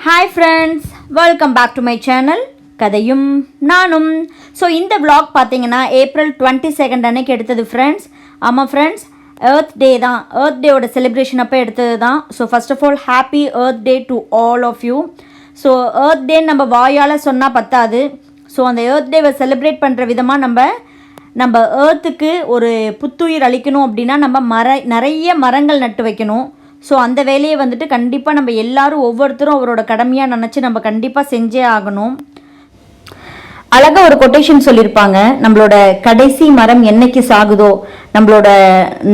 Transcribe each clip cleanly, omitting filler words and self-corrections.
Hi friends, welcome back to my channel கதையும் நானும். So இந்த vlog பார்த்தீங்கன்னா ஏப்ரல் 22 அன்னைக்கு எடுத்தது ஃப்ரெண்ட்ஸ். ஆமாம் ஃப்ரெண்ட்ஸ், எர்த் டே தான். எர்த் டேவோட செலிப்ரேஷன் அப்போ எடுத்தது தான். So first of all happy earth day to all of you. So earth day நம்ம வாயால் சொன்னால் பத்தாது. ஸோ அந்த எர்த் டேவை செலிப்ரேட் பண்ணுற விதமாக நம்ம எர்த்துக்கு ஒரு புத்துயிர் அளிக்கணும் அப்படின்னா நம்ம நிறைய மரங்கள் நட்டு வைக்கணும். ஸோ அந்த வேலையை வந்துட்டு கண்டிப்பாக நம்ம எல்லாரும் ஒவ்வொருத்தரும் அவரோட கடமையாக நினச்சி நம்ம கண்டிப்பாக செஞ்சே ஆகணும். அழகாக ஒரு கொட்டேஷன் சொல்லியிருப்பாங்க, நம்மளோட கடைசி மரம் என்னைக்கு சாகுதோ, நம்மளோட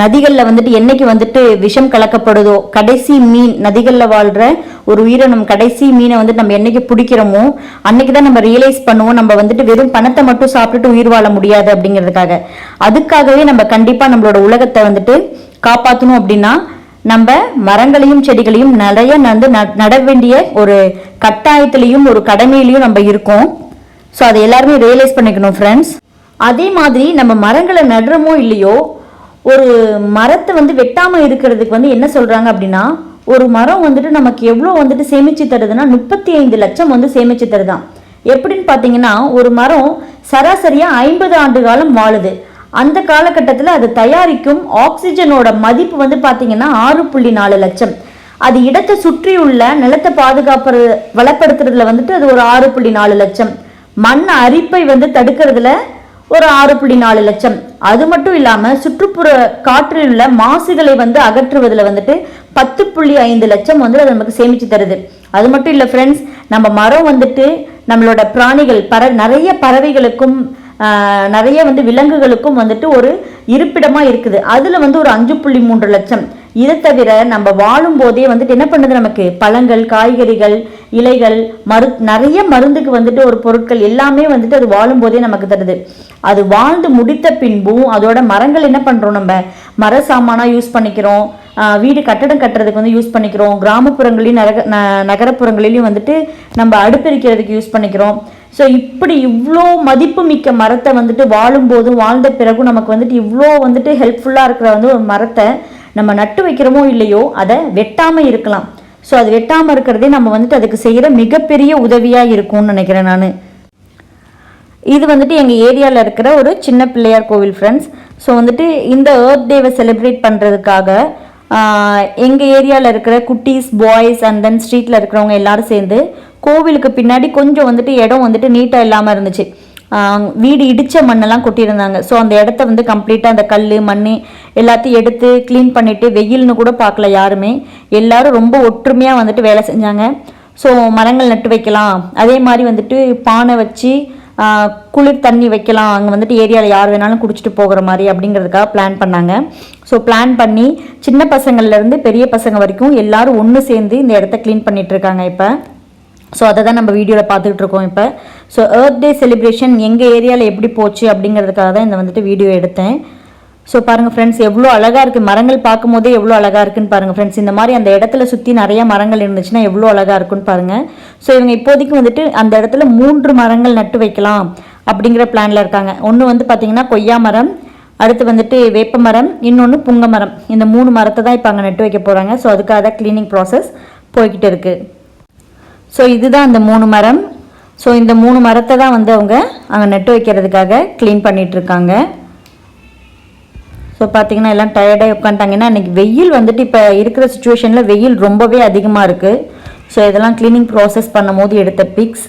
நதிகளில் வந்துட்டு என்னைக்கு வந்துட்டு விஷம் கலக்கப்படுதோ, கடைசி மீன் நதிகளில் வாழ்கிற ஒரு உயிரினம் கடைசி மீனை வந்துட்டு நம்ம என்னைக்கு பிடிக்கிறோமோ அன்னைக்கு தான் நம்ம ரியலைஸ் பண்ணுவோம் நம்ம வந்துட்டு வெறும் பணத்தை மட்டும் சாப்பிட்டுட்டு உயிர் வாழ முடியாது அப்படிங்கிறதுக்காக. அதுக்காகவே நம்ம கண்டிப்பாக நம்மளோட உலகத்தை வந்துட்டு காப்பாற்றணும் அப்படின்னா நம்ம மரங்களையும் செடிகளையும் நிறைய நட வேண்டிய ஒரு கட்டாயத்திலையும் ஒரு கடமையிலையும் நம்ம இருக்கோம். ஸோ அதை எல்லாருமே ரியலைஸ் பண்ணிக்கணும் ஃப்ரெண்ட்ஸ். அதே மாதிரி நம்ம மரங்களை நடுறோமோ இல்லையோ, ஒரு மரத்தை வெட்டாமல் இருக்கிறதுக்கு என்ன சொல்கிறாங்க அப்படின்னா, ஒரு மரம் வந்துட்டு நமக்கு எவ்வளோ வந்துட்டு சேமித்து தருதுன்னா 35 லட்சம் சேமித்து தருதான். எப்படின்னு பார்த்தீங்கன்னா, ஒரு மரம் சராசரியாக 50 ஆண்டு காலம் வாழுது. அந்த காலகட்டத்தில் அது தயாரிக்கும் ஆக்சிஜனோட மதிப்பு பார்த்தீங்கன்னா 6.4 லட்சம். அது இடத்தை சுற்றியுள்ள நிலத்தை வளப்படுத்துறதுல அது ஒரு 6.4 லட்சம். மண் அரிப்பை தடுக்கிறதுல ஒரு 6.4 லட்சம். அது மட்டும் இல்லாமல் சுற்றுப்புற காற்றில் உள்ள மாசுகளை அகற்றுவதில் 10.5 லட்சம் அது நமக்கு சேமிச்சு தருது. அது மட்டும் இல்லை ஃப்ரெண்ட்ஸ், நம்ம மரம் நம்மளோட பிராணிகள் நிறைய பறவைகளுக்கும் நிறைய விலங்குகளுக்கும் ஒரு இருப்பிடமா இருக்குது. அதுல ஒரு 5.3 லட்சம். இதை தவிர நம்ம வாழும் போதே என்ன பண்ணுது, நமக்கு பழங்கள், காய்கறிகள், இலைகள், நிறைய மருந்துக்கு ஒரு பொருட்கள் எல்லாமே அது வாழும் போதே நமக்கு தருது. அது வாழ்ந்து முடித்த பின்பும் அதோட மரங்கள் என்ன பண்றோம், நம்ம மர சாமானா யூஸ் பண்ணிக்கிறோம், வீடு கட்டடம் கட்டுறதுக்கு யூஸ் பண்ணிக்கிறோம், கிராமப்புறங்களையும் நகரப்புறங்களிலையும் நம்ம அடுப்பெரிக்கிறதுக்கு யூஸ் பண்ணிக்கிறோம். ஸோ இப்படி இவ்வளோ மதிப்பு மிக்க மரத்தை வாழும் போதும் வாழ்ந்த பிறகும் நமக்கு இவ்வளோ ஹெல்ப்ஃபுல்லாக இருக்கிற ஒரு மரத்தை நம்ம நட்டு வைக்கிறோமோ இல்லையோ அதை வெட்டாமல் இருக்கலாம். ஸோ அது வெட்டாமல் இருக்கிறதே நம்ம அதுக்கு செய்கிற மிகப்பெரிய உதவியாக இருக்கும்னு நினைக்கிறேன் நான். இது எங்கள் ஏரியாவில் இருக்கிற ஒரு சின்ன பிள்ளையார் கோவில் ஃப்ரெண்ட்ஸ். ஸோ இந்த எர்த் டேவை செலிப்ரேட் பண்ணுறதுக்காக எங்கள் ஏரியாவில் இருக்கிற குட்டீஸ், பாய்ஸ் அண்ட் தென் ஸ்ட்ரீட்டில் இருக்கிறவங்க எல்லாரும் சேர்ந்து கோவிலுக்கு பின்னாடி கொஞ்சம் இடம் நீட்டாக இல்லாமல் இருந்துச்சு. வீடு இடித்த மண்ணெல்லாம் கொட்டியிருந்தாங்க. ஸோ அந்த இடத்த கம்ப்ளீட்டாக அந்த கல் மண் எல்லாத்தையும் எடுத்து க்ளீன் பண்ணிவிட்டு, வெயில்னு கூட பார்க்கல யாருமே, எல்லாரும் ரொம்ப ஒற்றுமையாக வேலை செஞ்சாங்க. ஸோ மரங்கள் நட்டு வைக்கலாம், அதே மாதிரி பானை வச்சு குளிர் தண்ணி வைக்கலாம், அங்கே ஏரியாவில் யார் வேணாலும் குடிச்சிட்டு போகிற மாதிரி அப்படிங்கிறதுக்காக பிளான் பண்ணாங்க. ஸோ பிளான் பண்ணி சின்ன பசங்கள்லேருந்து பெரிய பசங்க வரைக்கும் எல்லாரும் ஒன்று சேர்ந்து இந்த இடத்த க்ளீன் பண்ணிட்டு இருக்காங்க இப்போ. ஸோ அதை தான் நம்ம வீடியோவில் பார்த்துக்கிட்டு இருக்கோம் இப்போ. ஸோ எர்த் டே செலிப்ரேஷன் எங்கள் ஏரியாவில் எப்படி போச்சு அப்படிங்கிறதுக்காக தான் இந்த வீடியோ எடுத்தேன். ஸோ பாருங்கள் ஃப்ரெண்ட்ஸ், எவ்வளோ அழகாக இருக்குது, மரங்கள் பார்க்கும் போதே எவ்வளோ அழகாக இருக்குன்னு பாருங்கள் ஃப்ரெண்ட்ஸ். இந்த மாதிரி அந்த இடத்துல சுற்றி நிறைய மரங்கள் இருந்துச்சுன்னா எவ்வளோ அழகாக இருக்குன்னு பாருங்கள். ஸோ இவங்க இப்போதைக்கு அந்த இடத்துல 3 மரங்கள் நட்டு வைக்கலாம் அப்படிங்கிற பிளானில் இருக்காங்க. ஒன்று பார்த்தீங்கன்னா கொய்யா மரம், அடுத்து வேப்ப மரம், இன்னொன்று புங்க மரம். இந்த 3 மரத்தை தான் இப்போ அங்கே நட்டு வைக்க போகிறாங்க. ஸோ அதுக்காக தான் க்ளீனிங் ப்ராசஸ் போய்கிட்டு இருக்குது. ஸோ இதுதான் அந்த 3 மரம். ஸோ இந்த 3 மரத்தை தான் அவங்க அங்கே நட்டு வைக்கிறதுக்காக க்ளீன் பண்ணிகிட்ருக்காங்க. ஸோ பார்த்தீங்கன்னா எல்லாம் டயர்டாக உட்காந்துட்டாங்கன்னா, இன்றைக்கி வெயில் இப்போ இருக்கிற சுச்சுவேஷனில் வெயில் ரொம்பவே அதிகமாக இருக்குது. ஸோ இதெல்லாம் க்ளீனிங் ப்ராசஸ் பண்ணும் போது எடுத்த பிக்ஸ்.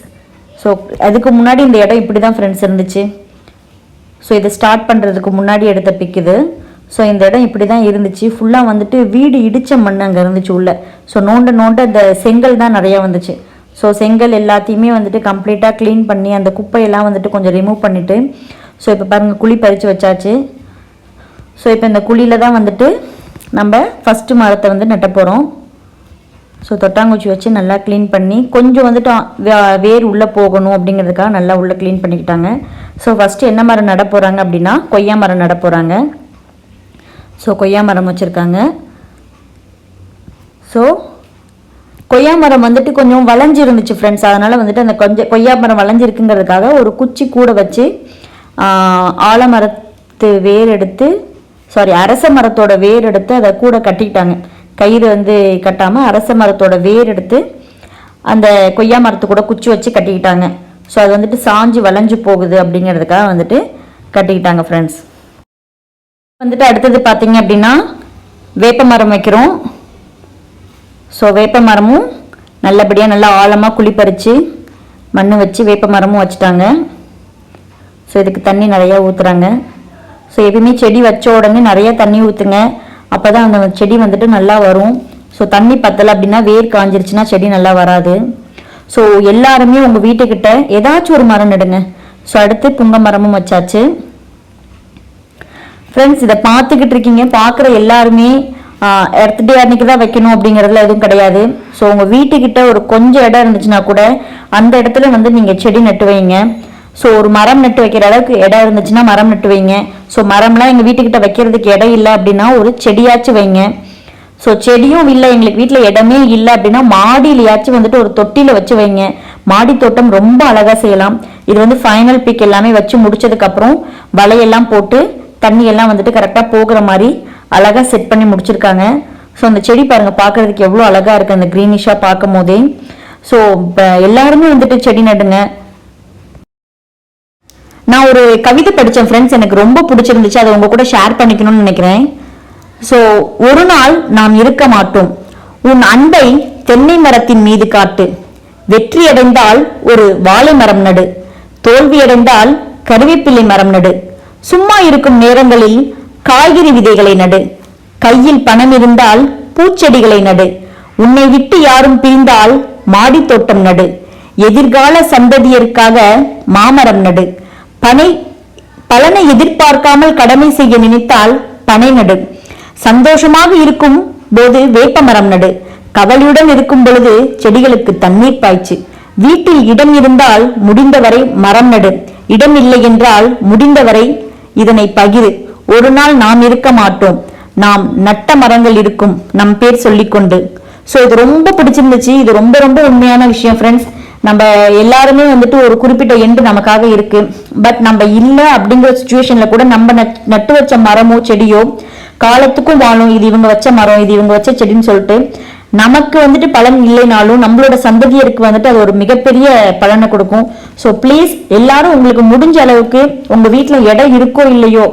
ஸோ அதுக்கு முன்னாடி இந்த இடம் இப்படி தான் ஃப்ரெண்ட்ஸ் இருந்துச்சு. ஸோ இதை ஸ்டார்ட் பண்ணுறதுக்கு முன்னாடி எடுத்த பிக் இது. ஸோ இந்த இடம் இப்படி தான் இருந்துச்சு. ஃபுல்லாக வீடு இடித்த மண் அங்கே இருந்துச்சு உள்ள. ஸோ நோண்ட அந்த செங்கல் தான் நிறையா வந்துச்சு. ஸோ செங்கல் எல்லாத்தையுமே கம்ப்ளீட்டாக க்ளீன் பண்ணி அந்த குப்பையெல்லாம் கொஞ்சம் ரிமூவ் பண்ணிவிட்டு, ஸோ இப்போ பாருங்கள் குழி பறித்து வச்சாச்சு. ஸோ இப்போ இந்த குழியில் தான் நம்ம ஃபஸ்ட்டு மரத்தை நட்ட போகிறோம். ஸோ தொட்டாங்குச்சி வச்சு நல்லா க்ளீன் பண்ணி கொஞ்சம் வேர் உள்ளே போகணும் அப்படிங்கிறதுக்காக நல்லா உள்ளே க்ளீன் பண்ணிக்கிட்டாங்க. ஸோ ஃபஸ்ட்டு என்ன மரம் நட போகிறாங்க அப்படின்னா கொய்யா மரம் நட போகிறாங்க. ஸோ கொய்யா மரம் வச்சுருக்காங்க. ஸோ கொய்யா மரம் கொஞ்சம் வளைஞ்சு இருந்துச்சு ஃப்ரெண்ட்ஸ். அதனால் அந்த கொஞ்சம் கொய்யா மரம் வளைஞ்சிருக்குங்கிறதுக்காக ஒரு குச்சி கூட வச்சு ஆலமரத்து வேர் எடுத்து அரச மரத்தோட வேர் எடுத்து அதை கூட கட்டிக்கிட்டாங்க. கயிறு கட்டாமல் அரச மரத்தோட வேர் எடுத்து அந்த கொய்யா மரத்து கூட குச்சி வச்சு கட்டிக்கிட்டாங்க. ஸோ அது வந்துட்டு சாஞ்சு வளைஞ்சு போகுது அப்படிங்கிறதுக்காக வந்துட்டு கட்டிக்கிட்டாங்க ஃப்ரெண்ட்ஸ். வந்துட்டு அடுத்தது பார்த்தீங்க அப்படின்னா வேப்ப மரம் வைக்கிறோம். ஸோ வேப்ப மரமும் நல்லபடியாக நல்லா ஆழமாக குழி பறித்து மண் வச்சு வேப்ப மரமும் வச்சுட்டாங்க. ஸோ இதுக்கு தண்ணி நிறையா ஊற்றுறாங்க. ஸோ எப்பயுமே செடி வச்ச உடனே நிறையா தண்ணி ஊற்றுங்க, அப்போ தான் அந்த செடி வந்துட்டு நல்லா வரும். ஸோ தண்ணி பத்தலை அப்படின்னா வேர் காஞ்சிருச்சுன்னா செடி நல்லா வராது. ஸோ எல்லாருமே உங்கள் வீட்டுக்கிட்ட ஏதாச்சும் ஒரு மரம் நடுங்க. ஸோ அடுத்து புங்க மரமும் வச்சாச்சு ஃப்ரெண்ட்ஸ். இதை பார்த்துக்கிட்டு இருக்கீங்க, பார்க்குற எல்லாருமே எர்த் டே அன்னைக்கு தான் வைக்கணும் அப்படிங்கிறதுல எதுவும் கிடையாது. ஸோ உங்கள் வீட்டுக்கிட்ட ஒரு கொஞ்சம் இடம் இருந்துச்சுன்னா கூட அந்த இடத்துல வந்து நீங்கள் செடி நட்டு வைங்க. ஸோ ஒரு மரம் நட்டு வைக்கிற அளவுக்கு இடம் இருந்துச்சுன்னா மரம் நட்டு வைங்க. ஸோ மரம்லாம் எங்கள் வீட்டுக்கிட்ட வைக்கிறதுக்கு இடம் இல்லை அப்படின்னா ஒரு செடியாச்சும் வைங்க. ஸோ செடியும் இல்லை, எங்களுக்கு வீட்டில் இடமே இல்லை அப்படின்னா மாடியிலையாச்சும் வந்துட்டு ஒரு தொட்டியில் வச்சு வைங்க. மாடி தோட்டம் ரொம்ப அழகாக செய்யலாம். இது வந்து ஃபைனல் பிக் எல்லாமே வச்சு முடிச்சதுக்கப்புறம் வலையெல்லாம் போட்டு தண்ணியெல்லாம் வந்துட்டு கரெக்டாக போகிற மாதிரி அழகாக செட் பண்ணி முடிச்சிருக்காங்க. ஸோ அந்த செடி பாருங்கள், பார்க்குறதுக்கு எவ்வளோ அழகாக இருக்குது அந்த க்ரீனிஷாக பார்க்கும் போதே. ஸோ இப்போ எல்லாருமே வந்துட்டு செடி நடுங்க. நான் ஒரு கவிதை படித்தேன் ஃப்ரெண்ட்ஸ், எனக்கு ரொம்ப பிடிச்சிருந்துச்சு, அதை உங்க கூட ஷேர் பண்ணிக்கணும்னு நினைக்கிறேன். ஸோ ஒரு நாள் நாம் இருக்க மாட்டோம், உன் அன்பை தென்னை மரத்தின் மீது காட்டு, வெற்றி அடைந்தால் ஒரு வாழை மரம் நடு, தோல்வி அடைந்தால் கருவேப்பிலை மரம் நடு, சும்மா இருக்கும் நேரங்களில் காய்கறி விதைகளை நடு, கையில் பணம் இருந்தால் பூச்செடிகளை நடு, உன்னை விட்டு யாரும் பிரிந்தால் மாடி தோட்டம் நடு, எதிர்கால சந்ததியருக்காக மாமரம் நடு, பலனை எதிர்பார்க்காமல் கடமை செய்ய நினைத்தால் பனை நடு, சந்தோஷமாக இருக்கும் போது வேப்ப மரம் நடு, கவலையுடன் இருக்கும் பொழுது செடிகளுக்கு தண்ணீர் பாய்ச்சு, வீட்டில் இடம் இருந்தால் முடிந்தவரை மரம் நடு, இடம் இல்லை என்றால் முடிந்தவரை இதனை பகிரு, ஒரு நாள் நாம் இருக்க மாட்டோம், நாம் நட்ட மரங்கள் இருக்கும் நம் பேர் சொல்லிக்கொண்டு. ஸோ இது ரொம்ப பிடிச்சிருந்துச்சு, இது ரொம்ப ரொம்ப உண்மையான விஷயம் ஃப்ரெண்ட்ஸ். நம்ம எல்லாருமே வந்துட்டு ஒரு குறிப்பிட்ட எண்டு நமக்காக இருக்கு, பட் நம்ம இல்லை அப்படிங்கிற சுச்சுவேஷன்ல கூட நம்ம நட்டு வச்ச மரமோ செடியோ காலத்துக்கும் வாழும். இது இவங்க வச்ச மரம், இது இவங்க வச்ச செடின்னு சொல்லிட்டு நமக்கு வந்துட்டு பலன் இல்லைனாலும் நம்மளோட சந்ததியருக்கு வந்துட்டு அது ஒரு மிகப்பெரிய பலனை கொடுக்கும். ஸோ ப்ளீஸ் எல்லாரும் உங்களுக்கு முடிஞ்ச அளவுக்கு உங்க வீட்டுல இடம் இருக்கோ இல்லையோ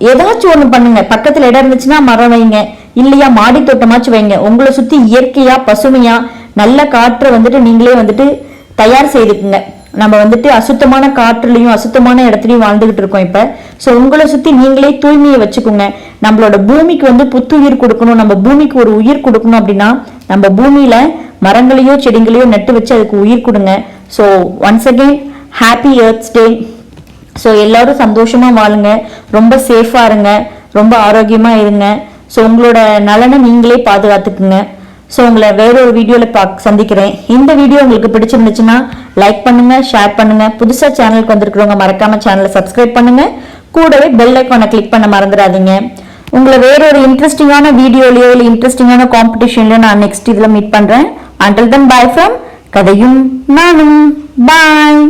ஏதாச்சும் ஒண்ணு பண்ணுங்க. பக்கத்துல இடம் இருந்துச்சுன்னா மரம் வைங்க, இல்லையா மாடி தோட்டமாச்சும் வைங்க. உங்களை சுத்தி இயற்கையா பசுமையா நல்ல காற்றை வந்துட்டு நீங்களே வந்துட்டு தயார் செய்துக்குங்க. நம்ம வந்துட்டு அசுத்தமான காற்றுலையும் அசுத்தமான இடத்துலையும் வாழ்ந்துகிட்டு இருக்கோம் இப்ப. ஸோ உங்களை சுத்தி நீங்களே தூய்மையை வச்சுக்கோங்க. நம்மளோட பூமிக்கு வந்து புத்துயிர் கொடுக்கணும், நம்ம பூமிக்கு ஒரு உயிர் கொடுக்கணும் அப்படின்னா நம்ம பூமியில மரங்களையோ செடிகளையோ நட்டு வச்சு அதுக்கு உயிர் கொடுங்க. So once again happy earth டே. ஸோ எல்லாரும் சந்தோஷமா வாழுங்க, ரொம்ப சேஃபா இருங்க, ரொம்ப ஆரோக்கியமா இருங்க. ஸோ உங்களோட நலனை நீங்களே பாதுகாத்துக்குங்க. ஸோ உங்களை வேறொரு வீடியோவில் சந்திக்கிறேன். இந்த வீடியோ உங்களுக்கு பிடிச்சிருந்துச்சுன்னா லைக் பண்ணுங்க, ஷேர் பண்ணுங்க. புதுசாக சேனலுக்கு வந்திருக்கிறவங்க மறக்காம சேனலை சப்ஸ்கிரைப் பண்ணுங்க, கூடவே பெல் ஐக்கானை கிளிக் பண்ண மறந்துடாதீங்க. உங்களை வேறொரு இன்ட்ரெஸ்டிங்கான வீடியோலையோ இல்லை இன்ட்ரெஸ்டிங்கான காம்படிஷன்லையோ நான் நெக்ஸ்ட் இதில் மீட் பண்ணுறேன். அண்டில் தென் பாய் ஃப்ரம் கதையும் நானும். பாய்.